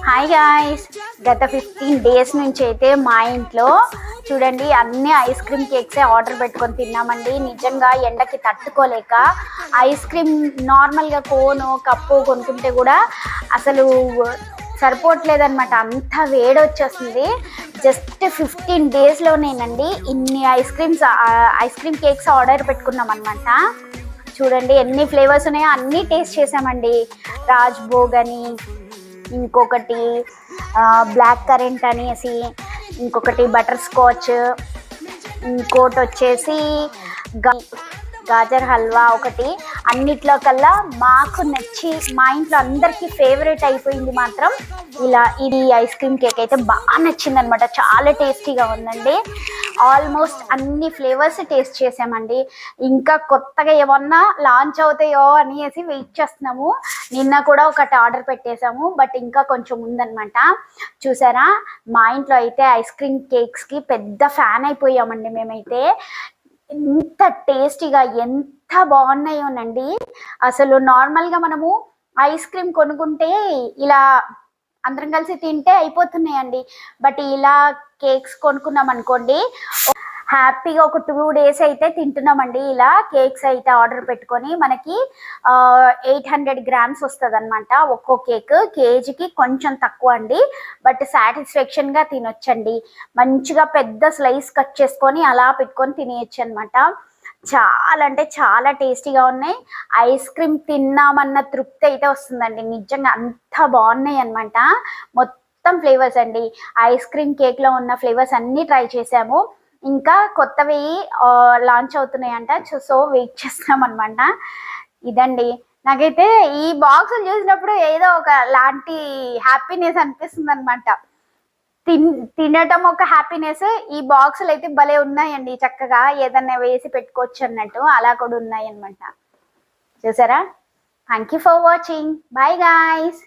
Hi guys, గత 15 days నుంచి అయితే మా ఇంట్లో చూడండి అన్ని ఐస్ క్రీమ్ కేక్సే ఆర్డర్ పెట్టుకొని తిన్నామండి. నిజంగా ఎండకి తట్టుకోలేక ఐస్ క్రీమ్ నార్మల్గా కోను కప్పు కొనుక్కుంటే కూడా అసలు సరిపోవట్లేదన్నమాట. అంత వేడి వచ్చేస్తుంది. జస్ట్ 15 డేస్లోనేనండి ఇన్ని ఐస్ క్రీమ్ కేక్స్ ఆర్డర్ పెట్టుకున్నాం అనమాట. చూడండి ఎన్ని ఫ్లేవర్స్ ఉన్నాయో అన్నీ టేస్ట్ చేసామండి. రాజ్భోగ్ అని, ఇంకొకటి బ్లాక్ కరెంట్ అనేసి, ఇంకొకటి బటర్ స్కాచ్, ఇంకోటి వచ్చేసి గాజర్ హల్వా ఒకటి. అన్నిట్లో కల్లా మాకు నచ్చి మా ఇంట్లో అందరికీ ఫేవరెట్ అయిపోయింది మాత్రం ఇది ఐస్ క్రీమ్ కేక్ అయితే బాగా నచ్చింది అనమాట. చాలా టేస్టీగా ఉందండి. ఆల్మోస్ట్ అన్ని ఫ్లేవర్స్ టేస్ట్ చేసామండి. ఇంకా కొత్తగా ఏమన్నా లాంచ్ అవుతాయో అనేసి వెయిట్ చేస్తున్నాము. నిన్న కూడా ఒకటి ఆర్డర్ పెట్టేశాము, బట్ ఇంకా కొంచెం ఉందన్నమాట. చూసారా, మా ఇంట్లో అయితే ఐస్ క్రీమ్ కేక్స్కి పెద్ద ఫ్యాన్ అయిపోయామండి మేమైతే. ఎంత టేస్టీగా ఎంత బాగున్నాయోనండి. అసలు నార్మల్గా మనము ఐస్ క్రీమ్ కొనుక్కుంటే ఇలా అందరం కలిసి తింటే అయిపోతున్నాయండి. బట్ ఇలా కేక్స్ కొనుక్కున్నాం అనుకోండి, హ్యాపీగా ఒక 2 డేస్ అయితే తింటున్నామండి. ఇలా కేక్స్ అయితే ఆర్డర్ పెట్టుకొని మనకి 800 grams వస్తుంది అనమాట ఒక్కో కేక్. కేజీకి కొంచెం తక్కువ అండి, బట్ సాటిస్ఫాక్షన్గా తినొచ్చండి. మంచిగా పెద్ద స్లైస్ కట్ చేసుకొని అలా పెట్టుకొని తినేయచ్చు అనమాట. చాలా అంటే చాలా టేస్టీగా ఉన్నాయి. ఐస్ క్రీమ్ తిన్నామన్న తృప్తి అయితే వస్తుందండి. నిజంగా అంత బాగున్నాయి అనమాట. మొత్తం ఫ్లేవర్స్ అండి. ఐస్ క్రీమ్ కేక్లో ఉన్న ఫ్లేవర్స్ అన్నీ ట్రై చేసాము. ఇంకా కొత్తవి లాంచ్ అవుతున్నాయంట, సో వెయిట్ చేస్తున్నాం అనమాట. ఇదండి, నాకైతే ఈ బాక్సులు చూసినప్పుడు ఏదో ఒక లాంటి హ్యాపీనెస్ అనిపిస్తుంది అనమాట. తినటం ఒక హ్యాపీనెస్. ఈ బాక్సులు అయితే భలే ఉన్నాయండి. చక్కగా ఏదన్నా వేసి పెట్టుకోవచ్చు అన్నట్టు అలా కూడా ఉన్నాయి అనమాట. చూసారా? Thank you for watching. Bye guys.